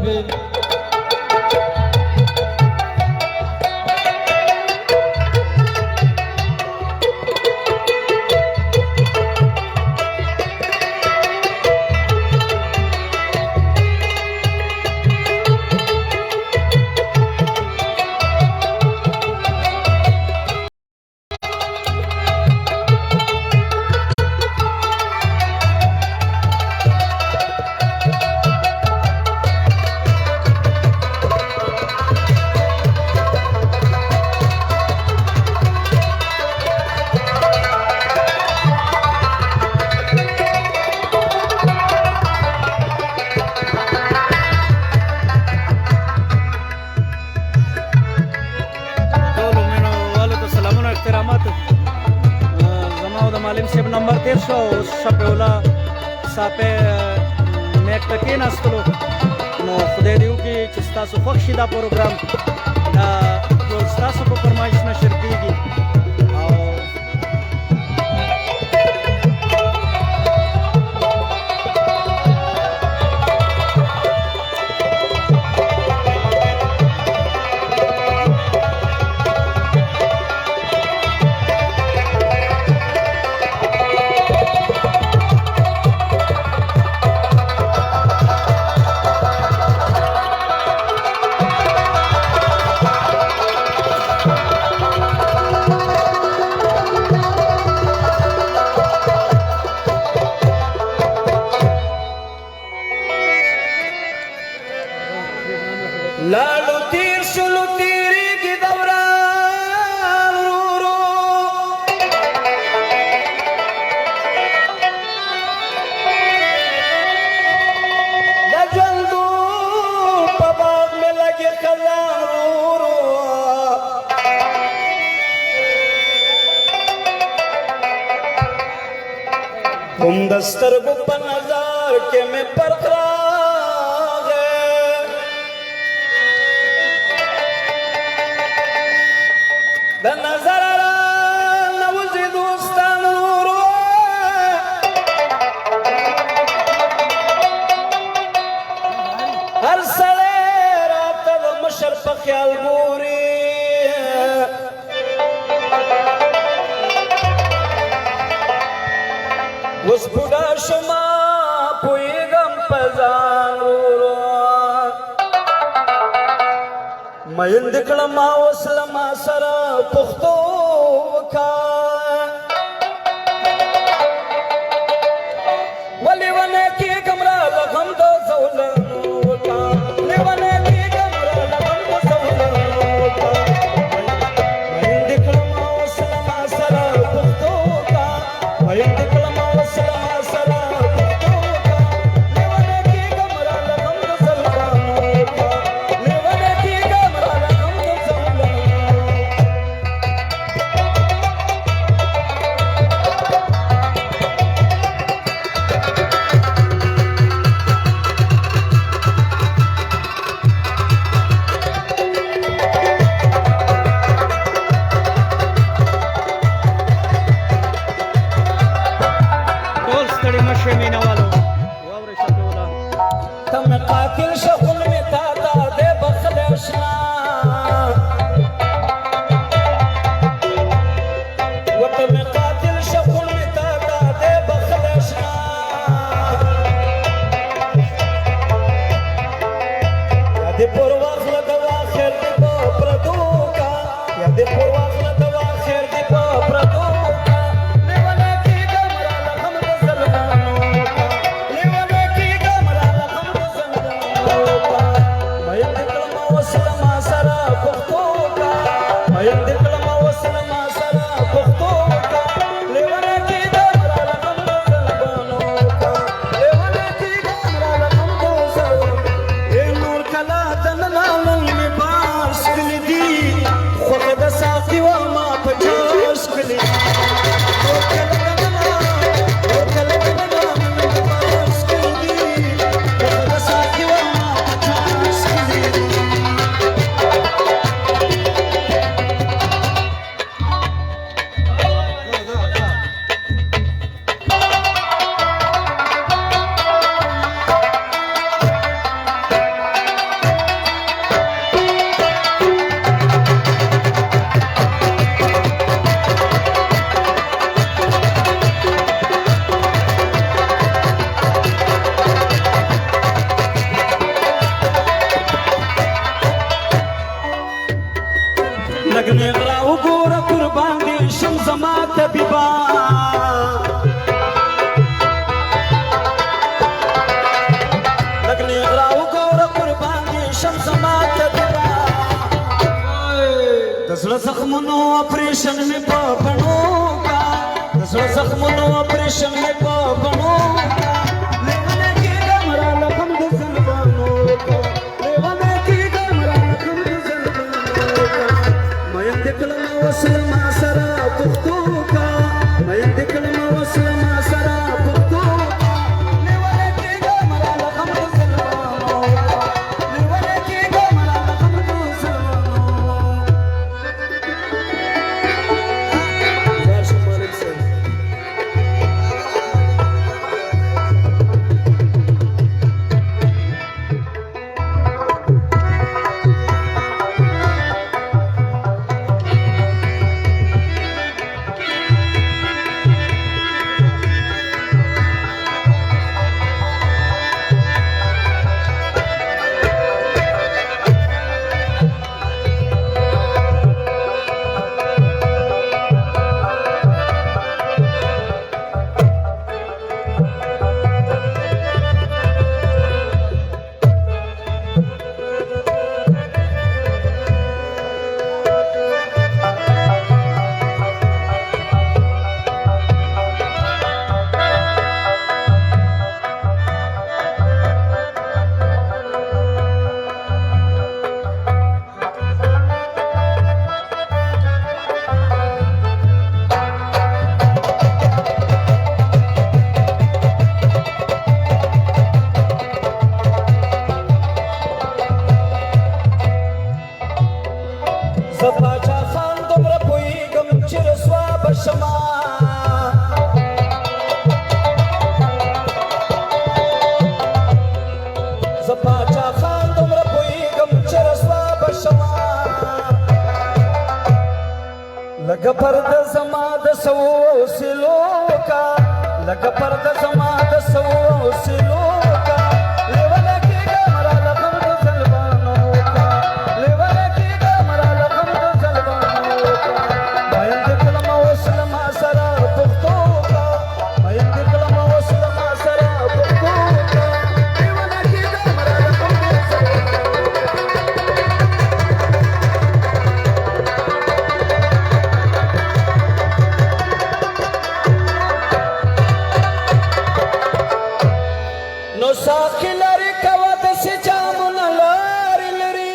قلبي. معلم صاحب نمبر 13 شپه ولا صاحب میک تکین استلو نو خدای دیو کې چې تاسو خوښ شي دا پروګرام دا ټول تاسو په فرمایش نشر کیږي او لاړو تیر شلو تیری کی دوران رورو دا جلدو پباغ میں لگے خزان رورو تم دستر کو پنظار کے میں پرقرار د نظر را نوزي دوستان ورو هر سړی راته د مشر په خیال ګوري اوس بوډا شومه پوهېږم په ځان ورو مین دکړه ما وسله ما سره پښتو وکړه ولې ونه کېږم راله غم د زولنو وکړه ولې ونه کېږم راله غم د زولنو وکړه مین دکړه ما وسله ما سره پښتو وکړه مین دکړه ما وسله ما سره پښتو وکړه ولې ونه کېږم راله غم د زولنو وکړه ولې ونه کېږم قاتل شغل میں تاتا دے بخلشنا وقت میں قاتل شغل میں تاتا دے بخلشنا یا دے پرواخل دوا خیر دی پا پردو کا یا دے پرواخل دوا خیر دی پا پردو کا لیوانے کی گمرا لغم دزلمانو کا لیوانے کی گمرا لغم طبيبا لګنی غراو ګور قربان دي شمس ما طبيبا دزړه زخمونو اپریشن می په بڼو کا دزړه زخمونو اپریشن می په بڼو لیونه کې ګمرا لکم د زلبانو کا لیونه کې ګمرا لکم د زلبانو کا مې د کلمه وصل ما سره پختو کا مې د کلمه وصل ما سره پختو لیونه کې ګمرا لکم د زلبانو لیونه کې ګمرا لکم د زلبانو لکه پرد زما د سو سلو کا لکه پرد زما د سو سلو کا لیونه کې ګمرا لکم د زلبانو کا لیونه کې ګمرا لکم د زلبانو کا باید د کلمه وصل ما سره پختو کا باید د کلمه وصل ما سره پختو کا لیونه کې ګمرا لکم د زلبانو نو ساقی لري کوا د سجامون لاري لري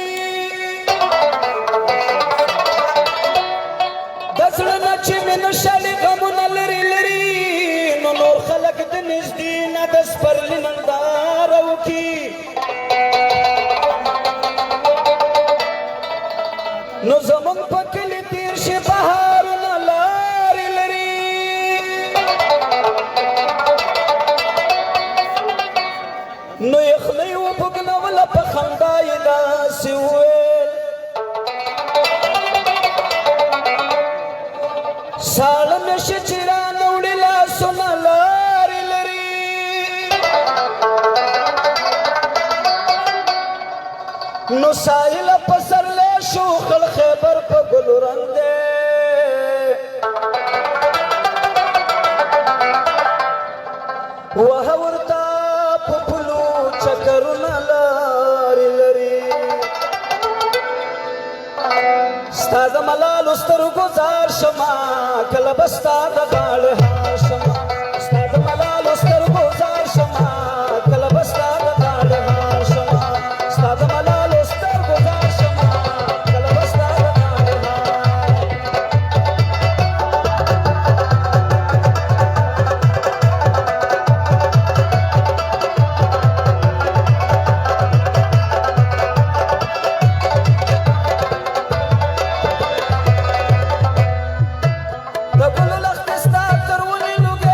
دزړه نچې من شالي غمون لري لري نو نور خلق د نږدې نه د سپرلی نندار وکي نو زمون په کلی تیر شي بهارونه لاري لري نو یخلی و پگنولا پا خندای داسی ویل سالم شچران اوڑی لاسونا لاری لری نو سایل پسر لے شوخل خیبر پا گلو رندے وحورتا پپلو چکرنا لاری لری ستا د ملالو سترګو زار شما کله به ستا د غاړې هار شما ستا د ملالو سترګو زار شما کله به ستا د غاړې هار شما ستا د ملالو سترګو زار شما کله به ستا د غاړې هار د ګل لخت ستا تر ونې لوګي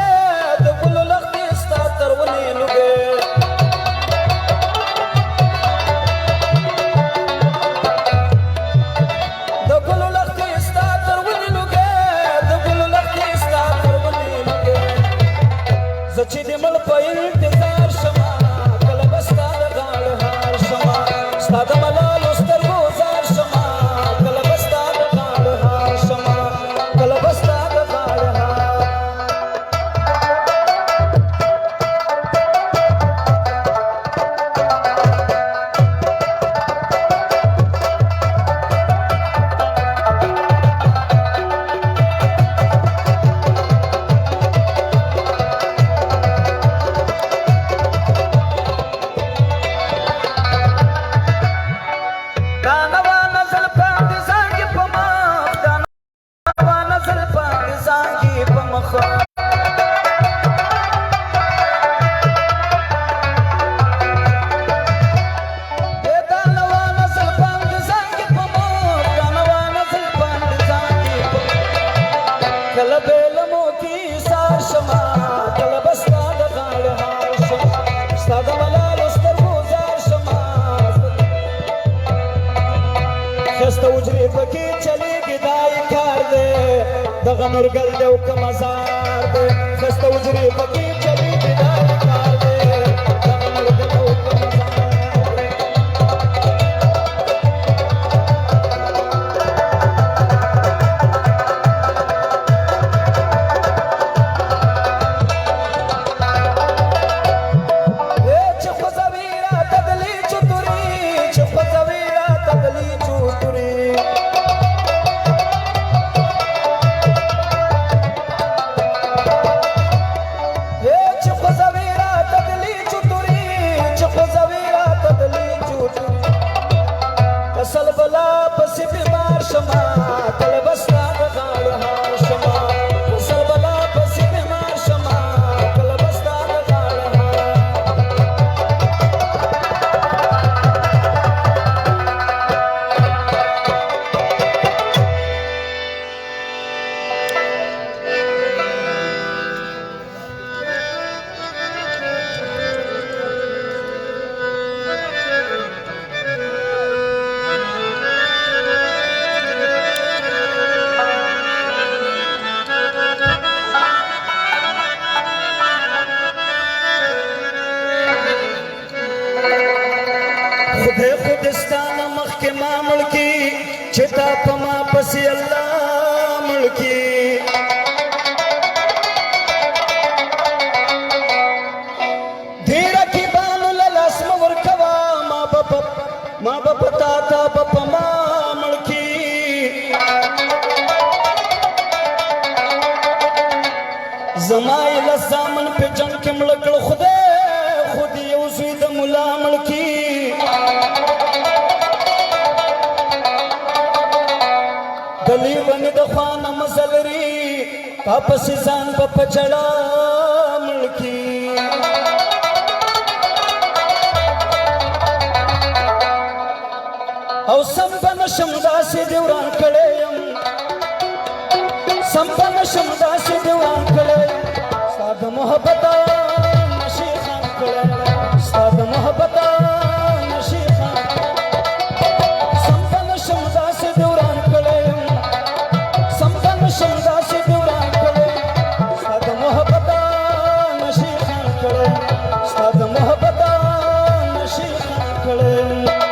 خسته وجرې پکې چلېږي دا یې کار دی دغه نورګل دی او که مزار دی خسته وجرې پکې چلېږي دا یې کار دی دغه نورګل او که مزار دی خودستانه مخکې ما مړکي چې تا په ما پسې الله مړکي دې رقیبانو له لاس مه ورکوه ما به په تا تا به په ما مړکي زما یې له زامن په جنګ کې مړه کړه خدای خود یو زوی د ملا مړکي دلی ونی د خوانه مزلري پاپس ځان په پچړا ملکی او سمپن شمداسي دیوران کړي يم سمپن شمداسي دیوران کړي ساده محبت نشي خان کړي ساده محبت نشي خان سمپن شمداسي دیوران کړي شمداسي دوران کړي ساده محبت نشي خان کړي ساده محبت نشي خان کړي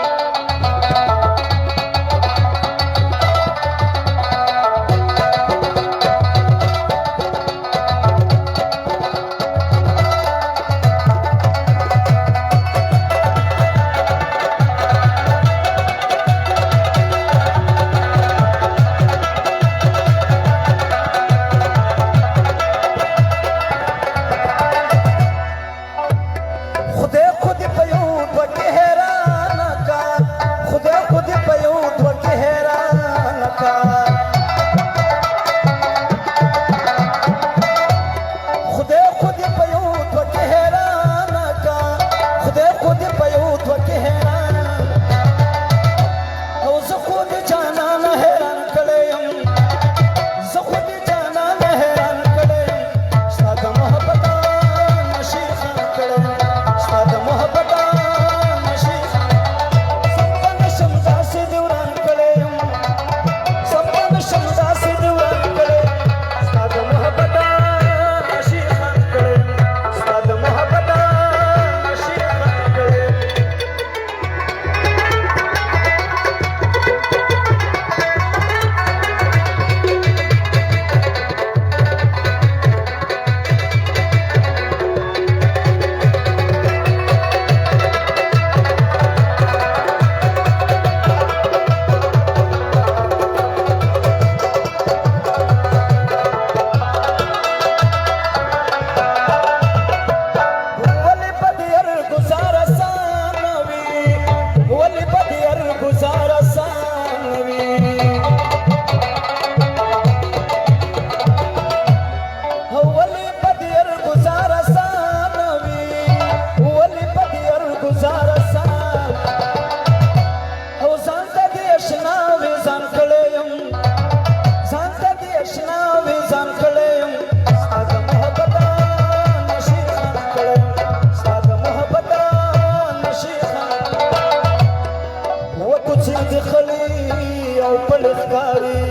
او پل ښکاري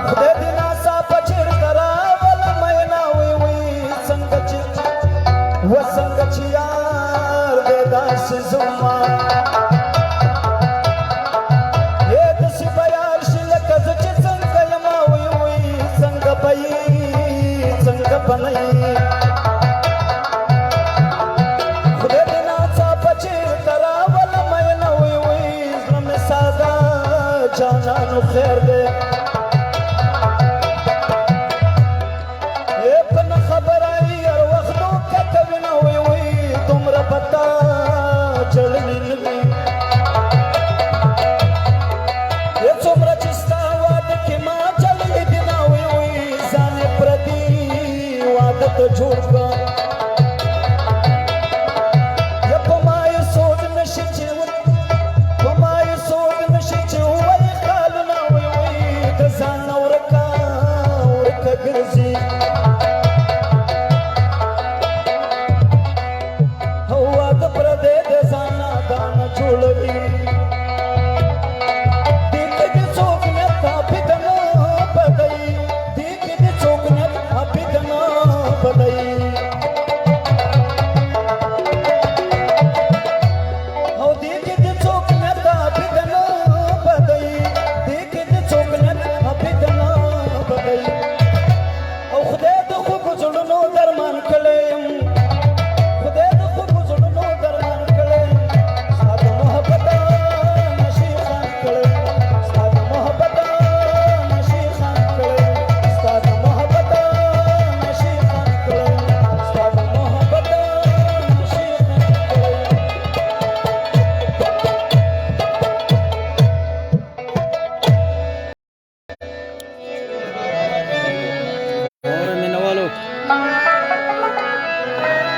خدای دې ناڅاپه چېرته راوله مینا وی څنګه چې څنګه چې یار دې داسې زما داسې به یار شي لکه زه چې څنګه یمه وی څنګه به یې څنګه به نه یې خدای دې ناڅاپه چېرته راوله مینا وی زړه مې ساده جانانو خیر دی په نه خبره هر وخت دوکه کوي نه وی دومره به تا جړلي نه وي څومره چې ستا واده کې ما جړلي دي نه وی ځان یې پردي واده ته جوړ کړه په ما یې سوچ نشي چې په ما یې سوچ نشي چې ووایي خالونه وی د ځان نه ورکه ګرځي واده پردی د ځان نه دانه جوړوي دې کې دې څوک نه ثابت نه بدوي دې کې دې څوک نه ثابت نه بدوي او دې کې دې څوک نه ثابت نه بدوي دې کې دې څوک نه ثابت نه بدوي او خدای د خوږو زړونو درمان کړی یم خدای د خوږو زړونو درمان کړی یم ستا د محبت نشي خان کړی ستا د محبت نشي خان کړی ستا د محبت نشي خان کړی ستا د محبت نشي خان اور مینوالو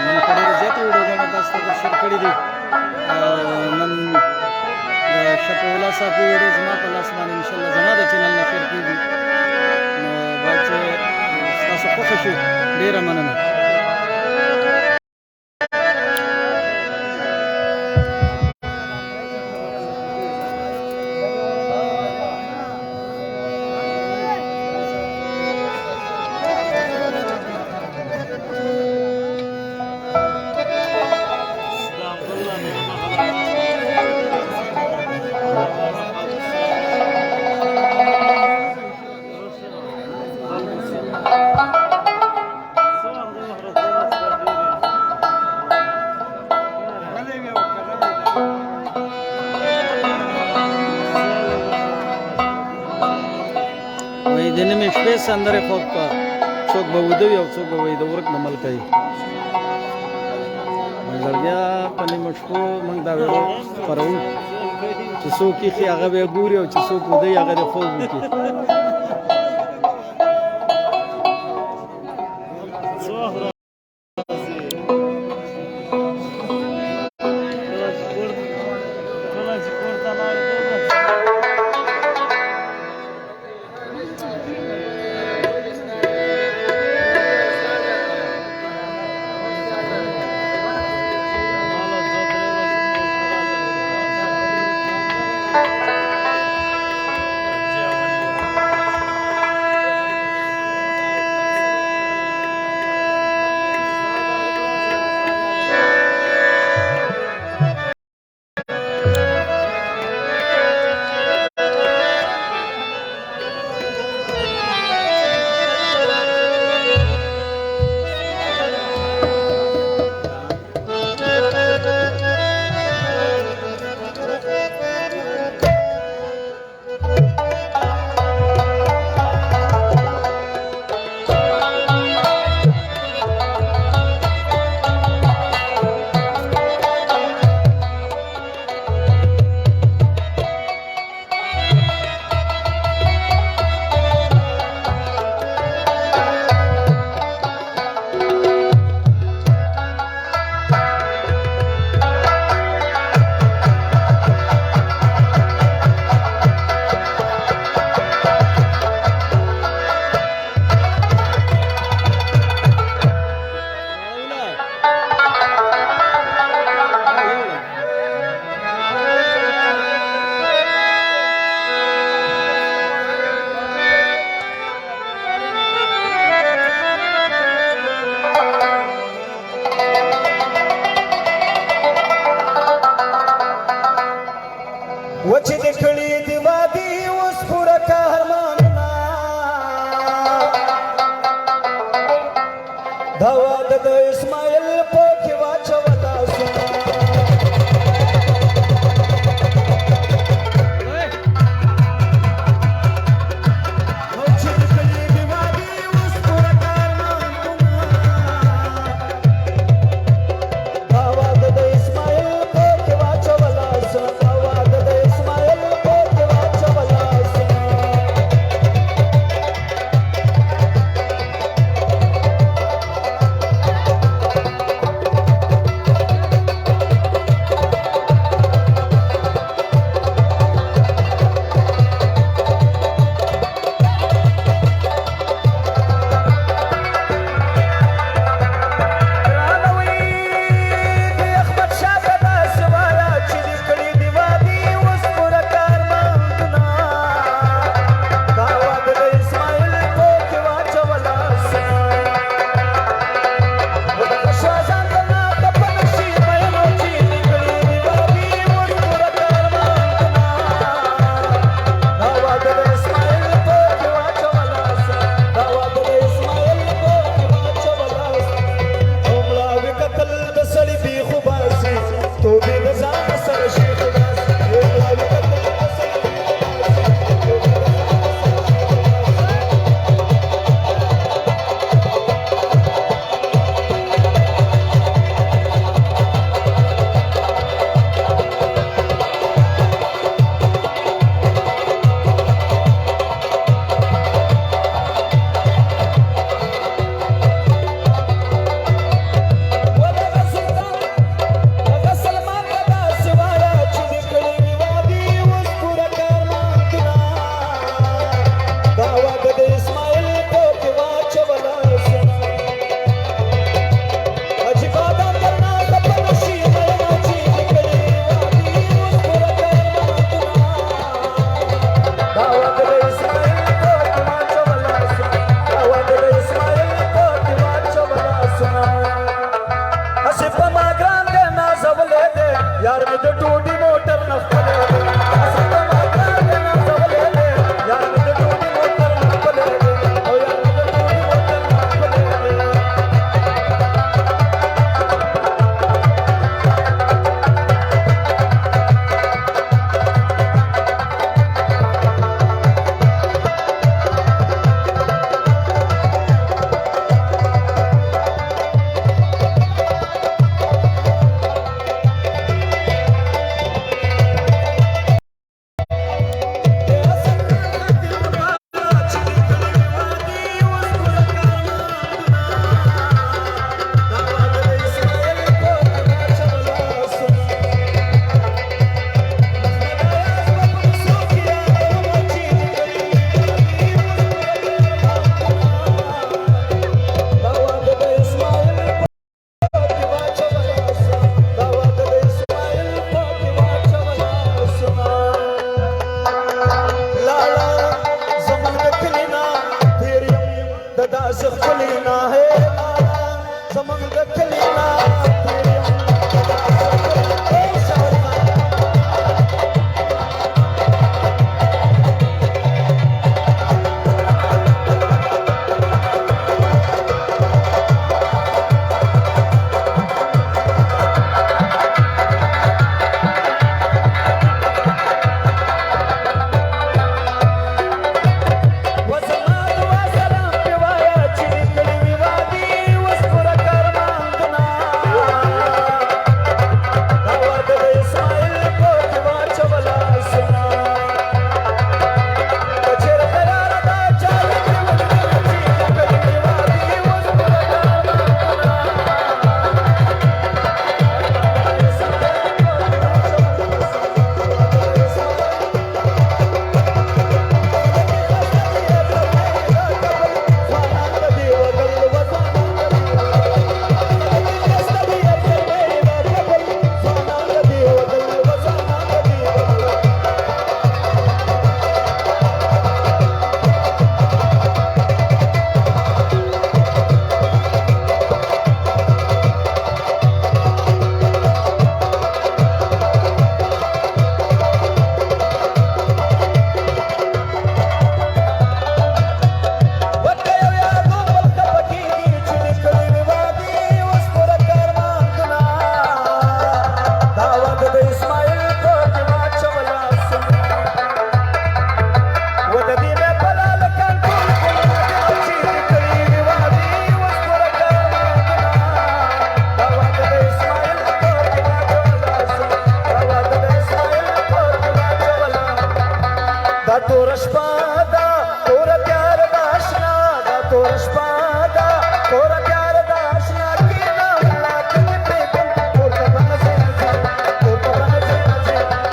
نن په ډېرو زیاتو ویډیوګانو تاسو ته شیر کړي دي نن د شفیع صاحب ویډیو زما په لاس باندې انشاءالله زما د چینل نه شیر کېږي نو باید چې ستاسو خوښه شي ډېره مننه وایي د نیمې شپې سندرې خوب کا څوک به ویده وي او څوک به وایي د ورک د مل کوي لرګیا په نیمو شپو موږ دا ویډیو خپروو چې څوک ایښي هغه به یې ګوري او چې څوک ویده هغه د خوب وکړي वची देखळी दिवादी उसपुर कारमाना धावा दद इस्माईल पोखिवा चवला सुना वची देखळी दिवादी उसपुर कारमाना धावा दद इस्माईल पोखिवा चवला सुना धावा दद इस्माईल पोखिवा चवला सुना तो भी गजा सर शेख यार मुझे टूटी मोटर न पले यार मुझे टूटी मोटर न पले ओ यार मुझे टूटी मोटर न पले تور شپه ده تور تیار ده اشنا دا تور شپه ده تور تیار ده اشنا کینا ولا کلی پیګم تور ته باندې تور ته باندې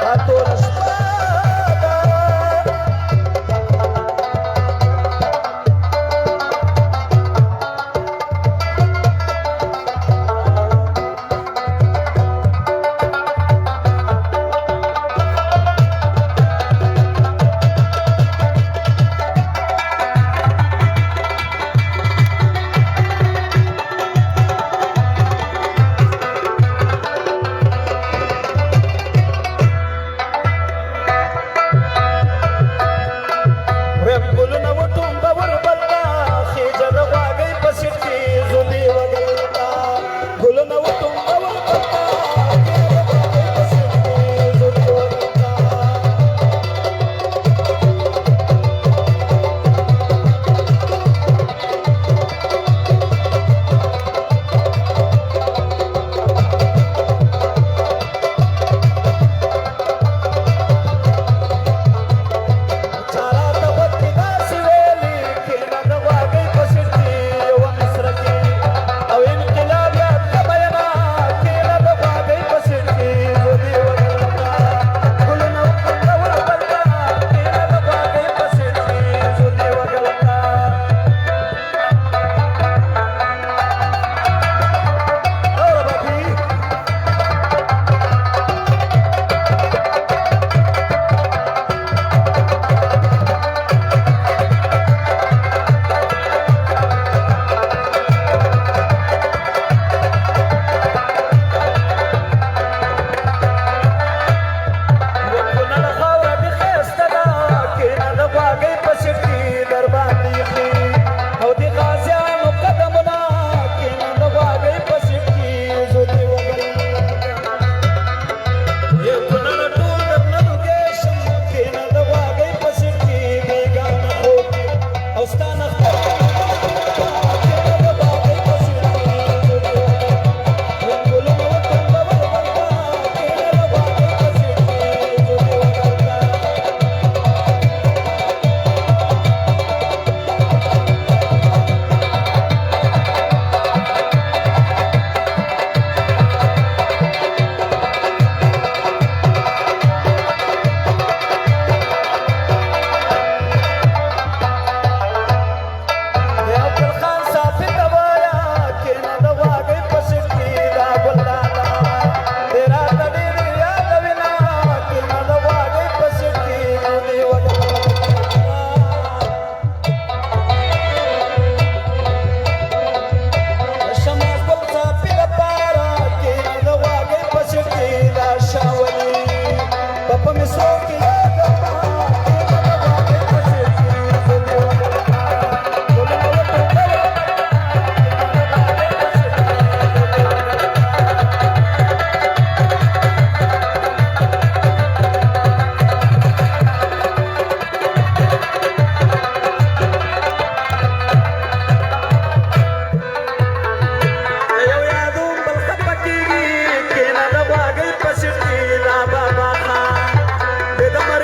دا تور شپه ده د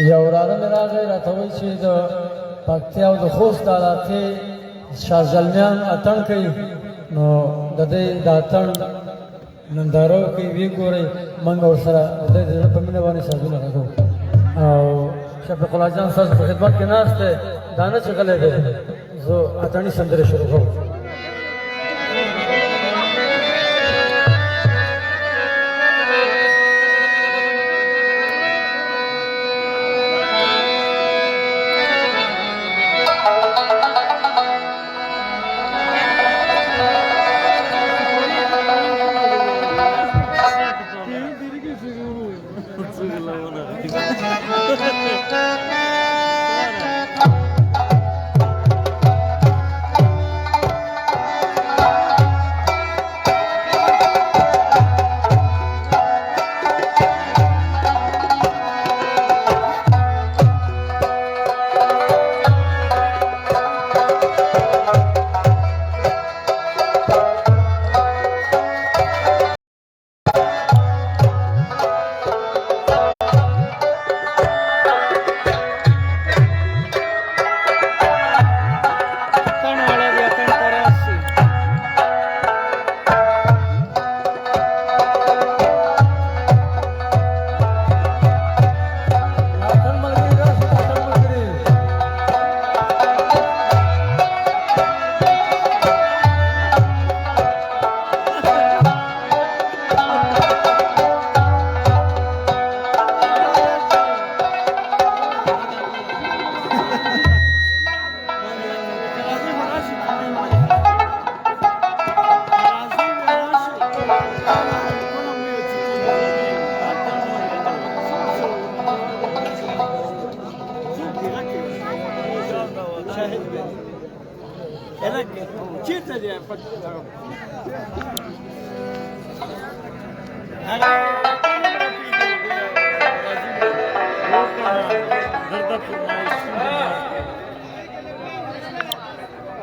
یو وراره مې راغی راته وایي چې د پکتیا او د خوست د علاقې شاه زلمیان اتڼ کوي نو د دې د اتڼ ننداره وکړئ ویې ګورئ موږ ورسره د دې د زړه په مینه باندې سازونه غږو او شفیق الله جان ستاسو په خدمت کې ناست دی دا نه چې غلی دی زه اتڼي سندرې شروع کوم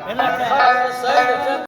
Ela